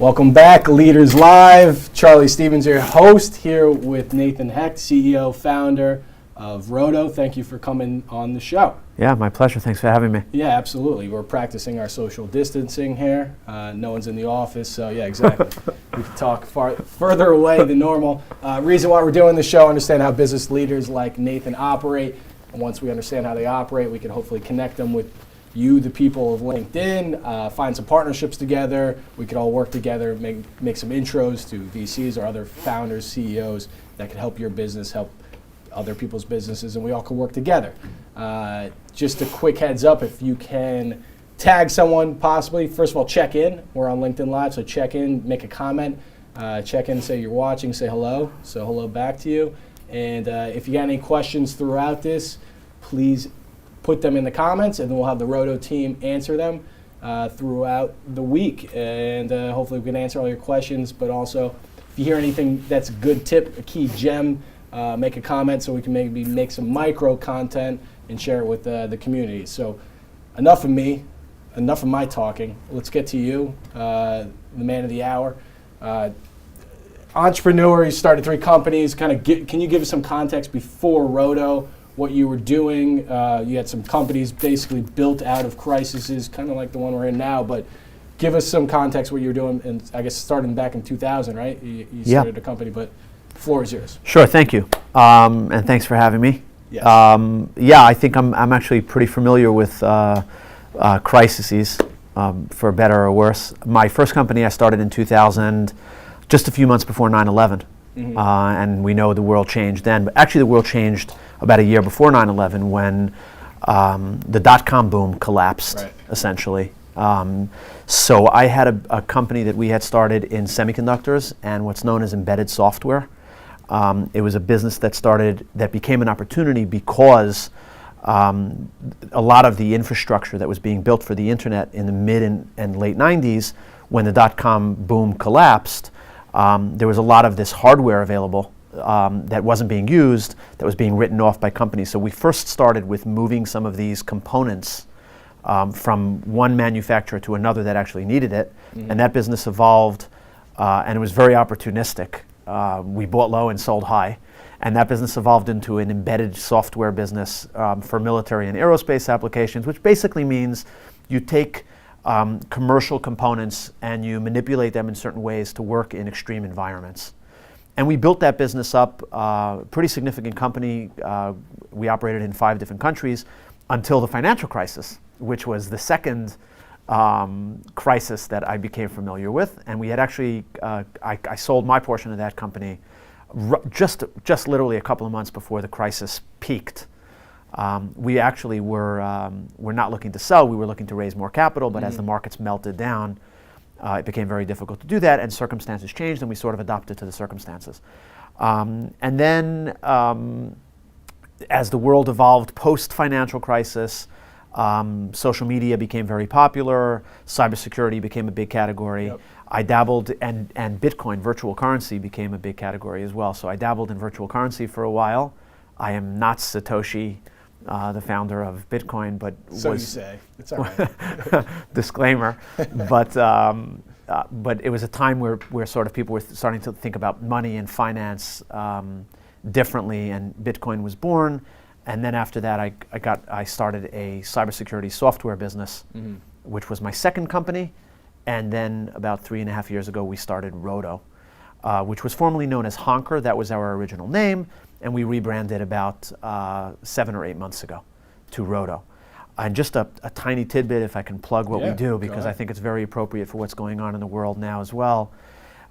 Welcome back, Leaders Live. Charlie Stevens, your host, here with Nathan Hecht, CEO, founder of Rodo. Thank you for coming on the show. Yeah, my pleasure. Thanks for having me. Yeah, absolutely. We're practicing our social distancing here. No one's in the office, so yeah, exactly. We can talk further away than normal. Reason why we're doing the show, understand how business leaders like Nathan operate. And once we understand how they operate, we can hopefully connect them with you, the people of LinkedIn, find some partnerships together. We could all work together, make some intros to VCs or other founders, CEOs that can help your business, help other people's businesses, and we all can work together. Just a quick heads up, if you can tag someone possibly, first of all, check in. We're on LinkedIn Live, so check in, make a comment, check in, say you're watching, say hello, so hello back to you. And if you got any questions throughout this, please put them in the comments, and then we'll have the Rodo team answer them throughout the week. And hopefully we can answer all your questions, but also if you hear anything that's a good tip, a key gem, make a comment so we can maybe make some micro content and share it with the community. So enough of me, enough of my talking. Let's get to you, the man of the hour. Entrepreneur, you started 3 companies. Can you give us some context before Rodo, what you were doing? You had some companies basically built out of crises, kind of like the one we're in now, but give us some context what you were doing, and I guess starting back in 2000, right? You started a company, but the floor is yours. Sure, thank you. And thanks for having me. Yes. I think I'm actually pretty familiar with crises, for better or worse. My first company I started in 2000, just a few months before 9/11. Mm-hmm. And we know the world changed then, but actually the world changed about a year before 9/11 when the dot-com boom collapsed, right, essentially. So I had a company that we had started in semiconductors and what's known as embedded software. It was a business that became an opportunity because a lot of the infrastructure that was being built for the internet in the mid and late 90s, when the dot-com boom collapsed, there was a lot of this hardware available that wasn't being used, that was being written off by companies. So we first started with moving some of these components from one manufacturer to another that actually needed it. Mm-hmm. And that business evolved, and it was very opportunistic. We bought low and sold high. And that business evolved into an embedded software business for military and aerospace applications, which basically means you take commercial components and you manipulate them in certain ways to work in extreme environments. And we built that business up, pretty significant company. We operated in 5 different countries until the financial crisis, which was the second crisis that I became familiar with. And we had actually, I sold my portion of that company just literally a couple of months before the crisis peaked. We actually were not looking to sell, we were looking to raise more capital, but as the markets melted down, it became very difficult to do that, and circumstances changed, and we sort of adapted to the circumstances. And then as the world evolved post-financial crisis, social media became very popular, cybersecurity became a big category. Yep. I dabbled, and Bitcoin, virtual currency, became a big category as well. So I dabbled in virtual currency for a while. I am not Satoshi, the founder of Bitcoin, but so you say. It's all right. Disclaimer. But it was a time where sort of people were starting to think about money and finance differently, and Bitcoin was born. And then after that, I started a cybersecurity software business, mm-hmm, which was my second company. And then about 3.5 years ago, we started Rodo, which was formerly known as Honker. That was our original name. And we rebranded about 7 or 8 months ago to Rodo. And just a tiny tidbit, if I can plug what we do, because I think it's very appropriate for what's going on in the world now as well.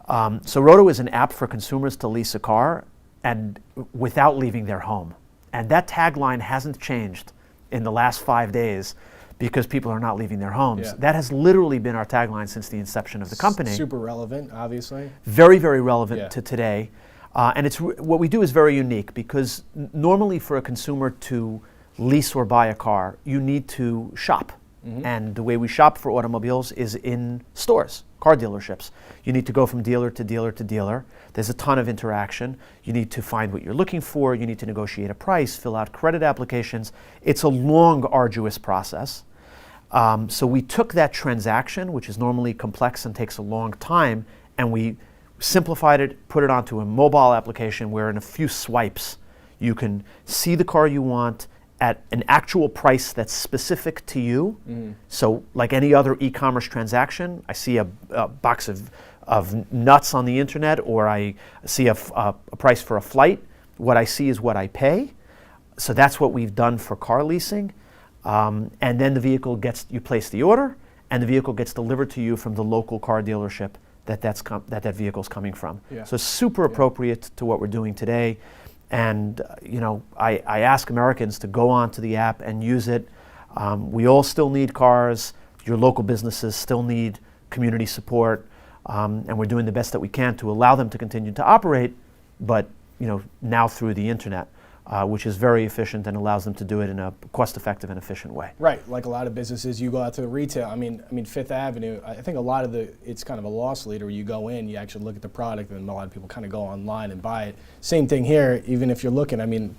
So Rodo is an app for consumers to lease a car and without leaving their home. And that tagline hasn't changed in the last 5 days because people are not leaving their homes. Yeah. That has literally been our tagline since the inception of the company. Super relevant, obviously. Very, very relevant to today. And what we do is very unique because normally for a consumer to lease or buy a car, you need to shop. Mm-hmm. And the way we shop for automobiles is in stores, car dealerships. You need to go from dealer to dealer to dealer. There's a ton of interaction. You need to find what you're looking for. You need to negotiate a price, fill out credit applications. It's a long, arduous process. So we took that transaction, which is normally complex and takes a long time, and we simplified it, put it onto a mobile application where in a few swipes you can see the car you want at an actual price that's specific to you. So like any other e-commerce transaction, I see a box of nuts on the internet, or I see a price for a flight. What I see is what I pay. So that's what we've done for car leasing. And then the vehicle you place the order, and the vehicle gets delivered to you from the local car dealership that vehicle's coming from. Yeah. So super appropriate to what we're doing today. And I ask Americans to go onto the app and use it. We all still need cars. Your local businesses still need community support, and we're doing the best that we can to allow them to continue to operate, but now through the internet, which is very efficient and allows them to do it in a cost-effective and efficient way. Right, like a lot of businesses, you go out to the retail. I mean, Fifth Avenue. I think a lot of it's kind of a loss leader. You go in, you actually look at the product, and a lot of people kind of go online and buy it. Same thing here. Even if you're looking,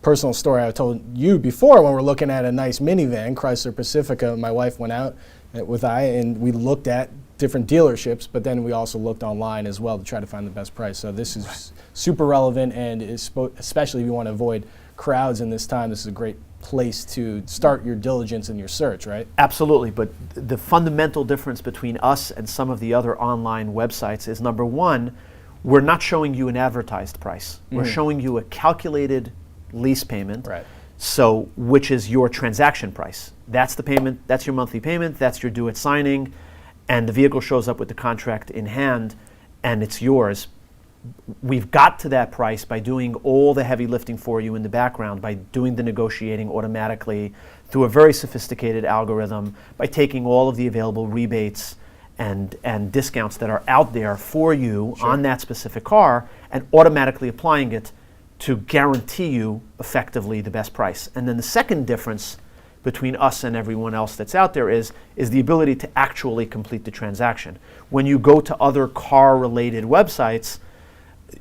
personal story I told you before, when we're looking at a nice minivan, Chrysler Pacifica. My wife went out with and we looked at different dealerships, but then we also looked online as well to try to find the best price. So this is super relevant, and especially if you want to avoid crowds in this time, this is a great place to start your diligence and your search, right? Absolutely, but the fundamental difference between us and some of the other online websites is, number one, we're not showing you an advertised price. We're showing you a calculated lease payment, right? So which is your transaction price. That's the payment, that's your monthly payment, that's your due at signing, and the vehicle shows up with the contract in hand, and it's yours. We've got to that price by doing all the heavy lifting for you in the background, by doing the negotiating automatically through a very sophisticated algorithm, by taking all of the available rebates and discounts that are out there for you on that specific car, and automatically applying it to guarantee you effectively the best price. And then the second difference between us and everyone else that's out there is the ability to actually complete the transaction. When you go to other car-related websites,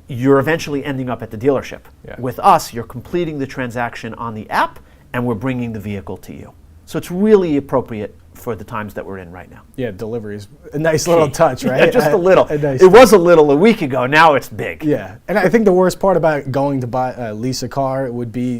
you're eventually ending up at the dealership. Yeah. With us, you're completing the transaction on the app, and we're bringing the vehicle to you. So it's really appropriate for the times that we're in right now. Yeah, delivery is a nice little touch, right? Yeah, just a little. Nice it was a little a week ago. Now it's big. Yeah, and I think the worst part about going to lease a car would be,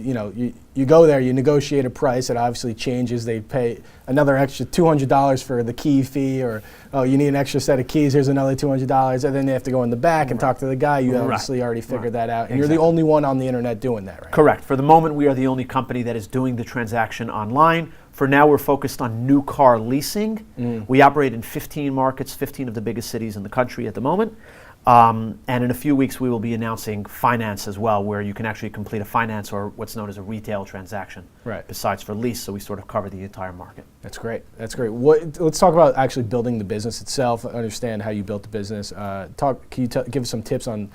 you go there, you negotiate a price, it obviously changes. They pay another extra $200 for the key fee, or, oh, you need an extra set of keys, here's another $200, and then they have to go in the back and talk to the guy. You obviously already figured that out, and you're the only one on the internet doing that, right? Correct. For the moment, we are the only company that is doing the transaction online. For now, we're focused on new car leasing. We operate in 15 markets, 15 of the biggest cities in the country at the moment. And in a few weeks, we will be announcing finance as well, where you can actually complete a finance or what's known as a retail transaction. Right. Besides for lease, so we sort of cover the entire market. That's great. That's great. Let's talk about actually building the business itself. Understand how you built the business. Can you give us some tips on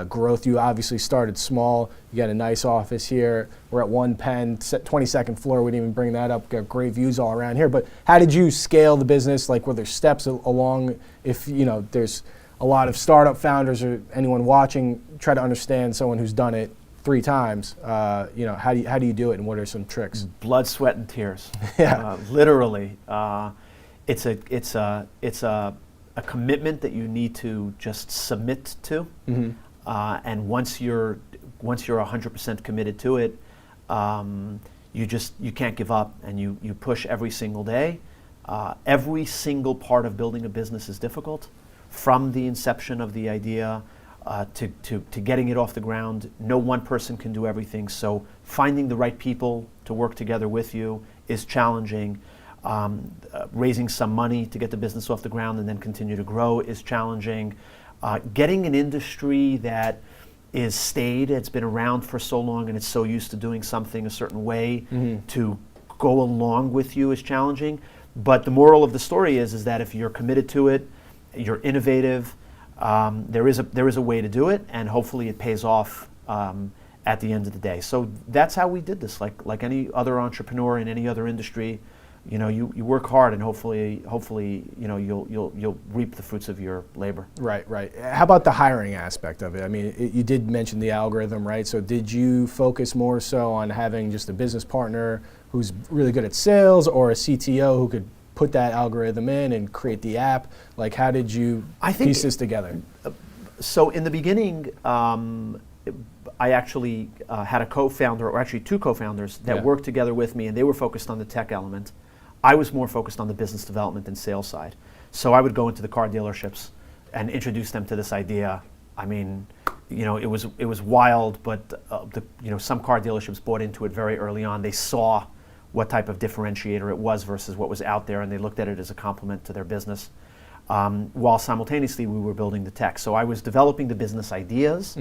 growth? You obviously started small. You got a nice office here. We're at One Penn, 22nd floor. We didn't even bring that up. Got great views all around here. But how did you scale the business? Like, were there steps along? If there's a lot of startup founders or anyone watching, try to understand someone who's done it 3 times. How do you do it, and what are some tricks? Blood, sweat, and tears. Yeah. Literally, it's a commitment that you need to just submit to. And once you're 100% committed to it, you can't give up, and you push every single day. Every single part of building a business is difficult. From the inception of the idea to getting it off the ground. No one person can do everything, so finding the right people to work together with you is challenging. Raising some money to get the business off the ground and then continue to grow is challenging. Getting an industry that is staid, it's been around for so long and it's so used to doing something a certain way to go along with you is challenging. But the moral of the story is that if you're committed to it, you're innovative, there is a way to do it, and hopefully it pays off at the end of the day. So that's how we did this. Like any other entrepreneur in any other industry, you work hard, and hopefully you'll reap the fruits of your labor. Right. How about the hiring aspect of it? I mean, you did mention the algorithm, right? So did you focus more so on having just a business partner who's really good at sales, or a CTO who could put that algorithm in and create the app? Like, how did you piece this together? So in the beginning, I actually had a co-founder, or actually two co-founders, that worked together with me, and they were focused on the tech element. I was more focused on the business development and sales side. So I would go into the car dealerships and introduce them to this idea. I mean, it was wild, but some car dealerships bought into it very early on. They saw what type of differentiator it was versus what was out there, and they looked at it as a complement to their business. While simultaneously we were building the tech. So I was developing the business ideas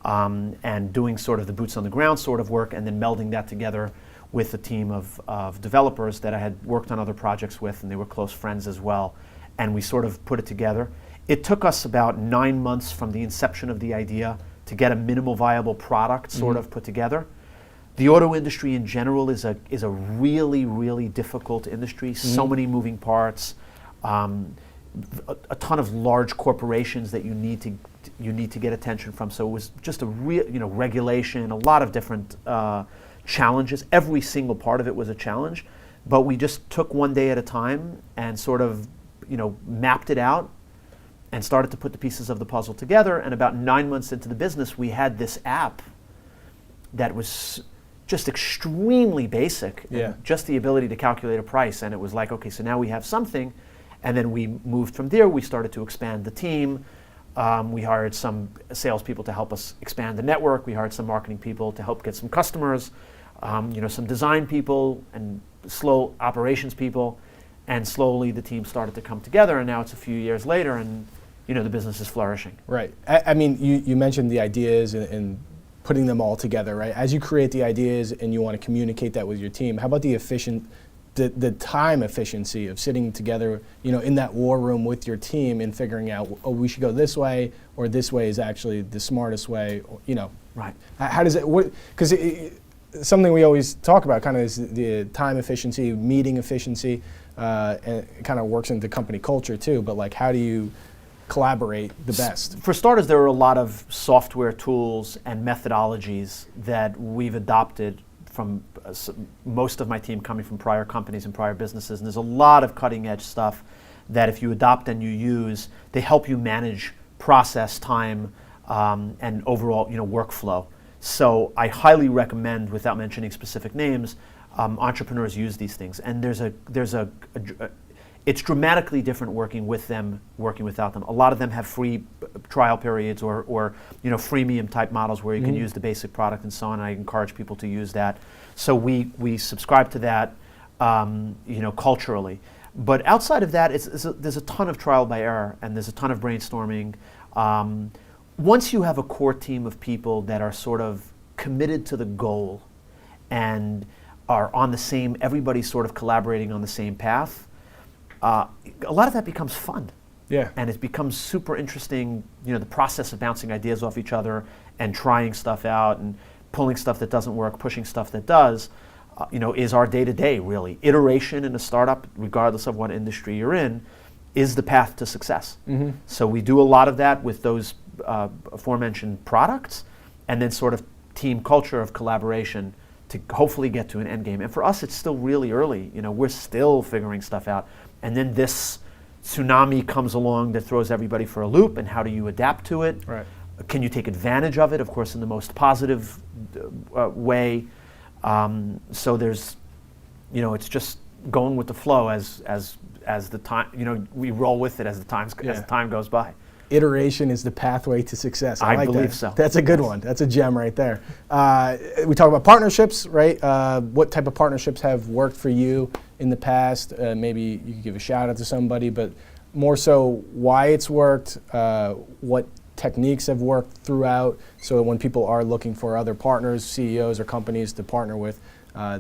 and doing sort of the boots on the ground sort of work, and then melding that together with a team of developers that I had worked on other projects with, and they were close friends as well. And we sort of put it together. It took us about 9 months from the inception of the idea to get a minimal viable product sort of put together. The auto industry in general is a really, really difficult industry. So many moving parts. A ton of large corporations that you need to get attention from. So it was just a real, regulation, a lot of different challenges. Every single part of it was a challenge, but we just took one day at a time and sort of, mapped it out and started to put the pieces of the puzzle together. And about 9 months into the business, we had this app that was just extremely basic, and just the ability to calculate a price. And it was like, okay, so now we have something. And then we moved from there. We started to expand the team. We hired some salespeople to help us expand the network. We hired some marketing people to help get some customers, some design people and slow operations people. And slowly the team started to come together. And now it's a few years later, and the business is flourishing. Right. I mean, you mentioned the ideas and putting them all together, right? As you create the ideas and you want to communicate that with your team, how about the time efficiency of sitting together, in that war room with your team and figuring out, oh, we should go this way, or this way is actually the smartest way, Right. How does it, because something we always talk about kind of is the time efficiency, meeting efficiency, and it kind of works into company culture too, but like, how do you collaborate the best? For starters, there are a lot of software tools and methodologies that we've adopted from most of my team coming from prior companies and prior businesses, and there's a lot of cutting edge stuff that if you adopt and you use, they help you manage process time and overall workflow. So I highly recommend, without mentioning specific names, entrepreneurs use these things, and it's dramatically different working with them, working without them. A lot of them have free trial periods or freemium type models where you can use the basic product and so on. And I encourage people to use that. So we subscribe to that, culturally. But outside of that, there's a ton of trial by error, and there's a ton of brainstorming. Once you have a core team of people that are sort of committed to the goal and are on the same, everybody's sort of collaborating on the same path, a lot of that becomes fun. Yeah. And it becomes super interesting, the process of bouncing ideas off each other and trying stuff out and pulling stuff that doesn't work, pushing stuff that does, is our day-to-day, really. Iteration in a startup, regardless of what industry you're in, is the path to success. So we do a lot of that with those aforementioned products, and then sort of team culture of collaboration to hopefully get to an end game. And for us, it's still really early. We're still figuring stuff out. And then this tsunami comes along that throws everybody for a loop, and how do you adapt to it? Right. Can you take advantage of it, of course, in the most positive way? So there's, it's just going with the flow as the time, we roll with it as the time goes by. Iteration is the pathway to success. I like believe that. so. That's a good one. That's a gem right there. We talk about partnerships, right? What type of partnerships have worked for you in the past? Maybe you could give a shout out to somebody, but more so why it's worked, what techniques have worked throughout, so that when people are looking for other partners, CEOs or companies to partner with,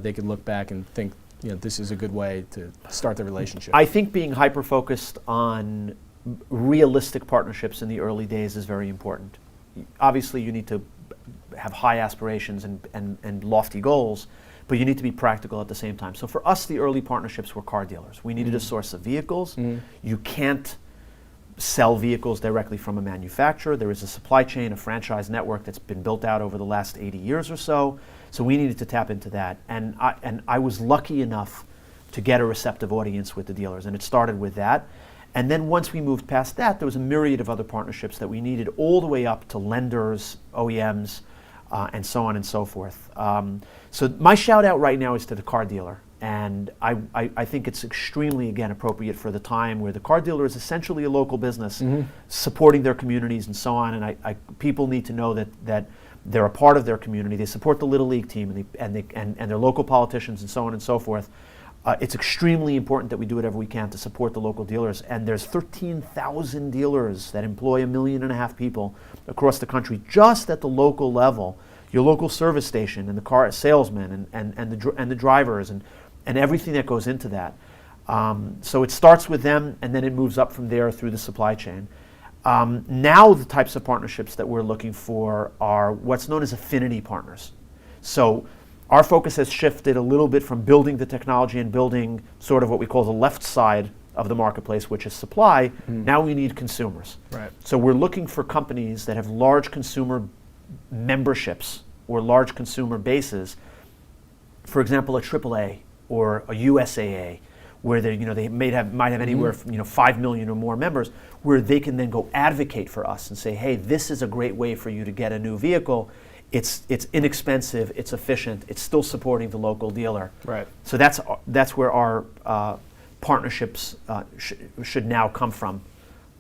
they can look back and think, this is a good way to start the relationship. I think being hyper-focused on realistic partnerships in the early days is very important. Obviously, you need to have high aspirations and lofty goals, but you need to be practical at the same time. So for us, the early partnerships were car dealers. We needed a source of vehicles. You can't sell vehicles directly from a manufacturer. There is a supply chain, a franchise network that's been built out over the last 80 years or so. So we needed to tap into that. And I was lucky enough to get a receptive audience with the dealers. And it started with that. And then once we moved past that, there was a myriad of other partnerships that we needed, all the way up to lenders, OEMs, and so on and so forth. So my shout out right now is to the car dealer. And I think it's extremely, again, appropriate for the time where the car dealer is essentially a local business, supporting their communities and so on. And people need to know that they're a part of their community. They support the Little League team and their local politicians and so on and so forth. It's extremely important that we do whatever we can to support the local dealers. And there's 13,000 dealers that employ 1.5 million people across the country, just at the local level. Your local service station and the car salesmen and the drivers and everything that goes into that. So it starts with them, and then it moves up from there through the supply chain. Now the types of partnerships that we're looking for are what's known as affinity partners. So our focus has shifted a little bit from building the technology and building sort of what we call the left side of the marketplace, which is supply. Now we need consumers. Right. So we're looking for companies that have large consumer memberships or large consumer bases. For example, a AAA or a USAA, where they might have anywhere from 5 million or more members, where they can then go advocate for us and say, hey, this is a great way for you to get a new vehicle. It's inexpensive, it's efficient, it's still supporting the local dealer. Right. So that's where our partnerships should now come from,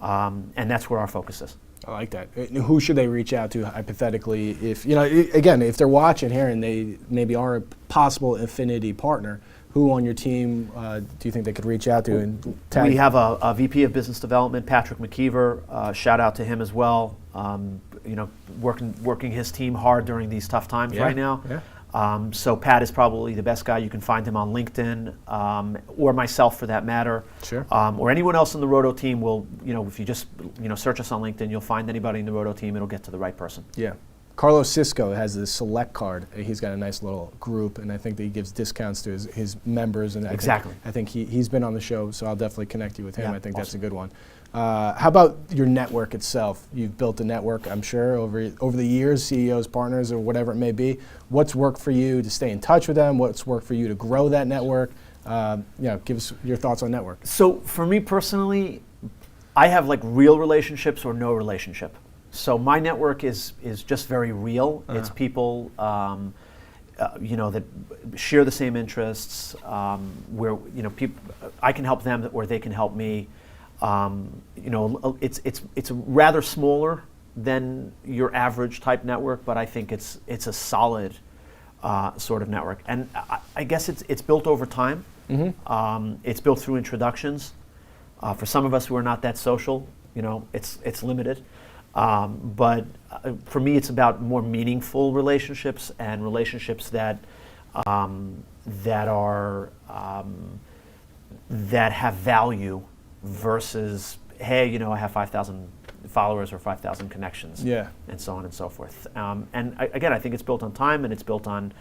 and that's where our focus is. I like that. Who should they reach out to hypothetically if, again, if they're watching here and they maybe are a possible affinity partner, who on your team do you think they could reach out to? And tag? We have a VP of Business Development, Patrick McKeever. Shout out to him as well. Working his team hard during these tough times right now. Yeah. So Pat is probably the best guy. You can find him on LinkedIn, or myself for that matter. Sure. Or anyone else in the Rodo team will, if you just search us on LinkedIn, you'll find anybody in the Rodo team. It'll get to the right person. Yeah. Carlos Cisco has the Select card. He's got a nice little group, and I think that he gives discounts to his members. And I think he's been on the show, so I'll definitely connect you with him. Yeah, I think awesome. that's a good one. How about your network itself? You've built a network, I'm sure, over the years, CEOs, partners, or whatever it may be. What's worked for you to stay in touch with them? What's worked for you to grow that network? Give us your thoughts on network. So for me personally, I have like real relationships or no relationship. So my network is just very real. It's people, that share the same interests. Where people, I can help them or they can help me. It's rather smaller than your average type network, but I think it's a solid sort of network. And I guess it's built over time. It's built through introductions. For some of us who are not that social, it's limited. But for me, it's about more meaningful relationships and relationships that have value versus, hey, I have 5,000 followers or 5,000 connections, and so on and so forth. Again, I think it's built on time and it's built on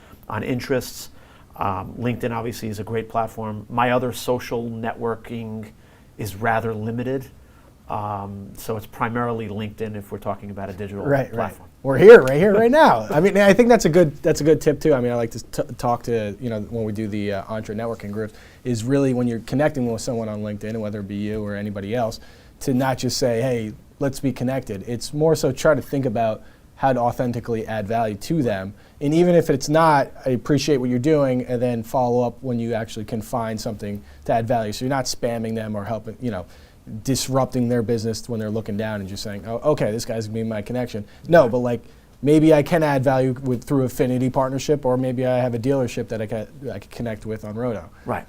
interests. LinkedIn obviously is a great platform. My other social networking is rather limited. So it's primarily LinkedIn if we're talking about a digital platform. Right. We're here, right now. I mean, I think that's a good tip too. I mean, I like to talk to when we do the Entre networking groups, is really when you're connecting with someone on LinkedIn, whether it be you or anybody else, to not just say, hey, let's be connected. It's more so try to think about how to authentically add value to them. And even if it's not, I appreciate what you're doing, and then follow up when you actually can find something to add value. So you're not spamming them or helping, disrupting their business when they're looking down and just saying, oh, okay, this guy's gonna be my connection. No, but like maybe I can add value through affinity partnership, or maybe I have a dealership that I could connect with on Rodo. Right.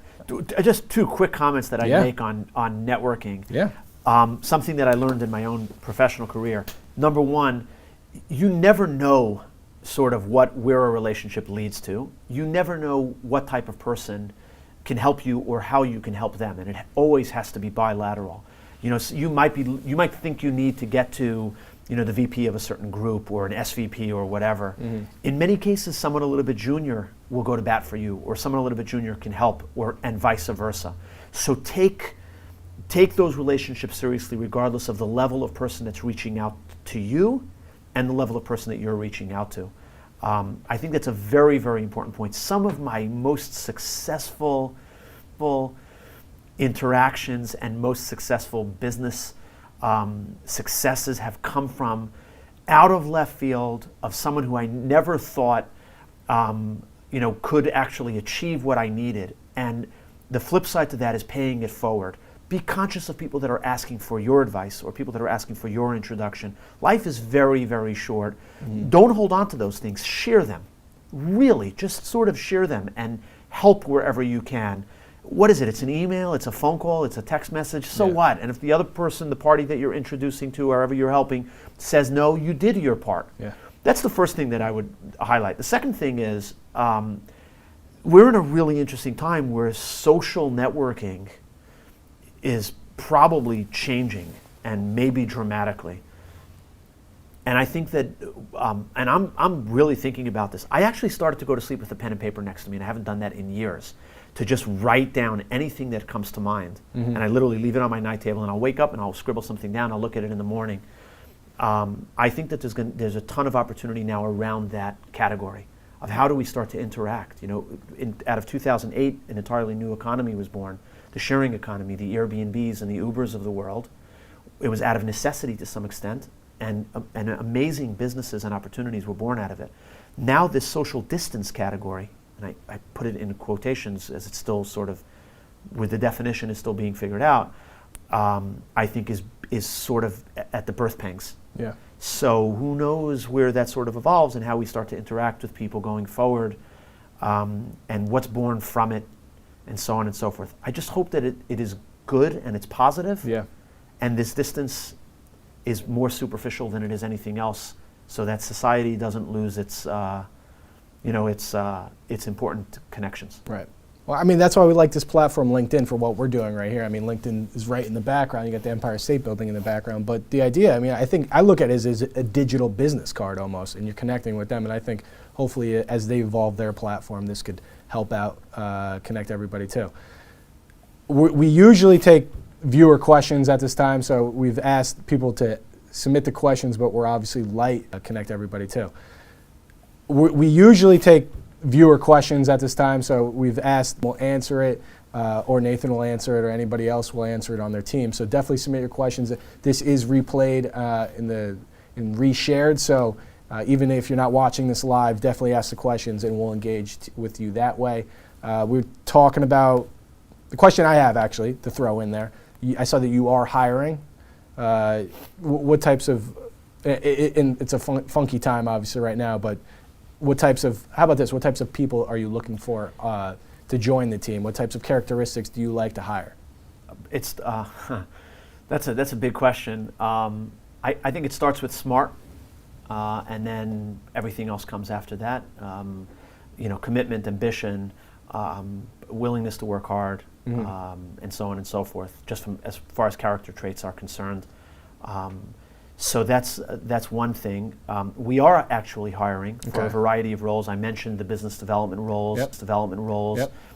Just two quick comments that I make on networking. Yeah. Something that I learned in my own professional career. Number one, you never know sort of where a relationship leads to. You never know what type of person can help you or how you can help them, and it always has to be bilateral. So you might think you need to get to the VP of a certain group or an SVP or whatever. In many cases, someone a little bit junior will go to bat for you, or someone a little bit junior can help, and vice versa. So take those relationships seriously, regardless of the level of person that's reaching out to you and the level of person that you're reaching out to. I think that's a very, very important point. Some of my most successful successful interactions and most successful business successes have come from out of left field of someone who I never thought could actually achieve what I needed. And the flip side to that is paying it forward. Be conscious of people that are asking for your advice or people that are asking for your introduction. Life is very, very short. Don't hold on to those things. Share them. Really, just sort of share them and help wherever you can. What is it? It's an email, it's a phone call, it's a text message. So what? And if the other person, the party that you're introducing to, wherever you're helping, says no, you did your part. Yeah. That's the first thing that I would highlight. The second thing is we're in a really interesting time where social networking is probably changing and maybe dramatically. And I think that, and I'm really thinking about this. I actually started to go to sleep with a pen and paper next to me, and I haven't done that in years, to just write down anything that comes to mind. And I literally leave it on my night table, and I'll wake up and I'll scribble something down. I'll look at it in the morning. I think that there's a ton of opportunity now around that category of how do we start to interact. Out of 2008, an entirely new economy was born, the sharing economy, the Airbnbs and the Ubers of the world. It was out of necessity to some extent, and amazing businesses and opportunities were born out of it. Now this social distance category, and I put it in quotations as it's still sort of, with the definition is still being figured out, I think is sort of at the birth pangs. Yeah. So who knows where that sort of evolves and how we start to interact with people going forward, and what's born from it, and so on and so forth. I just hope that it is good and it's positive. Yeah. And this distance is more superficial than it is anything else, so that society doesn't lose its important connections. Right. Well, I mean, that's why we like this platform, LinkedIn, for what we're doing right here. I mean, LinkedIn is right in the background. You got the Empire State Building in the background. But the idea, I mean, I think I look at it as a digital business card almost, and you're connecting with them. And I think hopefully as they evolve their platform, this could help out, connect everybody too. We usually take viewer questions at this time, so we've asked people to submit the questions, but we're obviously light, connect everybody too. We usually take viewer questions at this time, so we've asked, we'll answer it, or Nathan will answer it, or anybody else will answer it on their team. So definitely submit your questions. This is replayed and reshared, so even if you're not watching this live, definitely ask the questions and we'll engage with you that way. We're talking about, the question I have actually to throw in there, I saw that you are hiring. What types of, it's a funky time obviously right now, but what types of, how about this, what types of people are you looking for to join the team? What types of characteristics do you like to hire? That's a big question. I think it starts with smart, and then everything else comes after that. Commitment, ambition, willingness to work hard, and so on and so forth, just from as far as character traits are concerned. So that's one thing. We are actually hiring for a variety of roles. I mentioned the business development roles,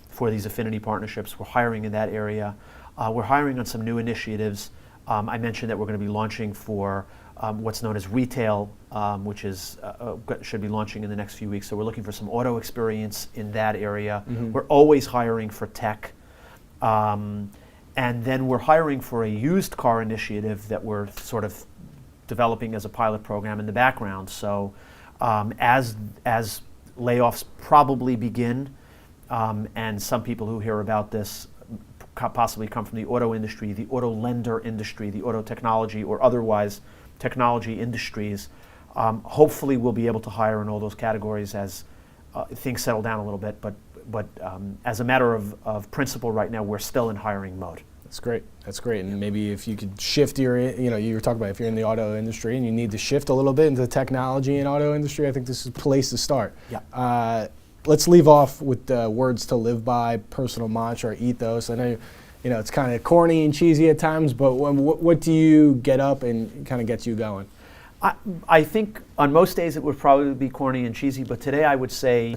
for these affinity partnerships. We're hiring in that area. We're hiring on some new initiatives. I mentioned that we're going to be launching for what's known as retail, which is should be launching in the next few weeks. So we're looking for some auto experience in that area. We're always hiring for tech. And then we're hiring for a used car initiative that we're sort of developing as a pilot program in the background. So as layoffs probably begin, and some people who hear about this possibly come from the auto industry, the auto lender industry, the auto technology or otherwise technology industries, hopefully we'll be able to hire in all those categories as things settle down a little bit. But as a matter of principle right now, we're still in hiring mode. That's great. That's great. And maybe if you could shift you were talking about if you're in the auto industry and you need to shift a little bit into the technology and auto industry, I think this is a place to start. Yeah. Let's leave off with words to live by, personal mantra, ethos. I know, it's kind of corny and cheesy at times, but what do you get up and kind of gets you going? I think on most days it would probably be corny and cheesy, but today I would say,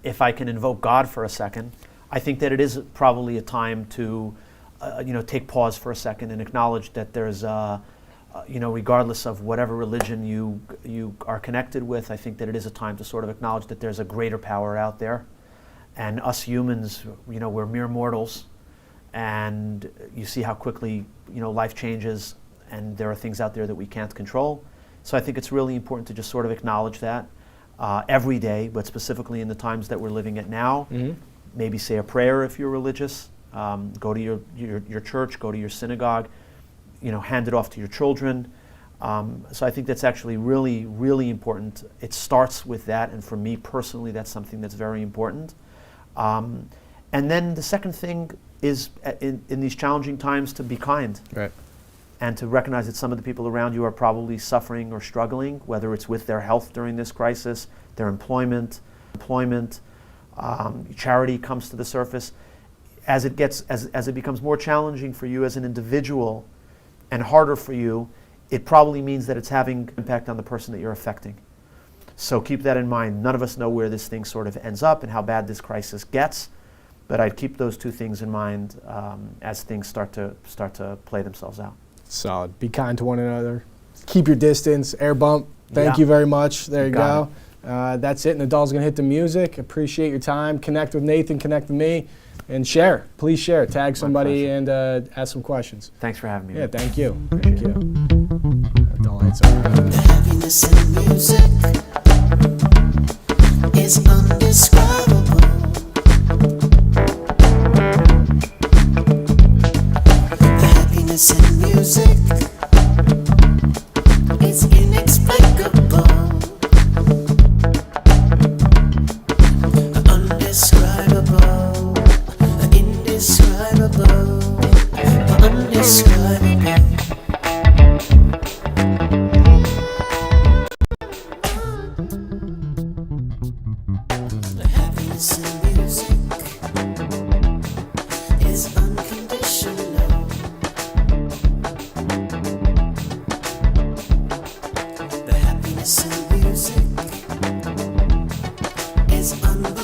if I can invoke God for a second, I think that it is probably a time to, take pause for a second and acknowledge that there's, regardless of whatever religion you are connected with, I think that it is a time to sort of acknowledge that there's a greater power out there, And us humans, we're mere mortals, and you see how quickly, life changes, and there are things out there that we can't control. So I think it's really important to just sort of acknowledge that every day, but specifically in the times that we're living at now. Mm-hmm. Maybe say a prayer if you're religious. Go to your church, go to your synagogue, hand it off to your children. So I think that's actually really, really important. It starts with that, and for me personally, that's something that's very important. And then the second thing is, in these challenging times, to be kind. Right. And to recognize that some of the people around you are probably suffering or struggling, whether it's with their health during this crisis, their employment, charity comes to the surface. As it becomes more challenging for you as an individual and harder for you, it probably means that it's having an impact on the person that you're affecting. So keep that in mind. None of us know where this thing sort of ends up and how bad this crisis gets, but I'd keep those two things in mind as things start to play themselves out. Solid. Be kind to one another. Keep your distance. Air bump. Thank Yeah. you very much. There you Got go. That's it. Nadal's going to hit the music. Appreciate your time. Connect with Nathan. Connect with me. And share. Please share. Tag somebody and ask some questions. Thanks for having me. Yeah, thank you. Thank you. Nadal, lights are on. The happiness in music is undescribable. The happiness in music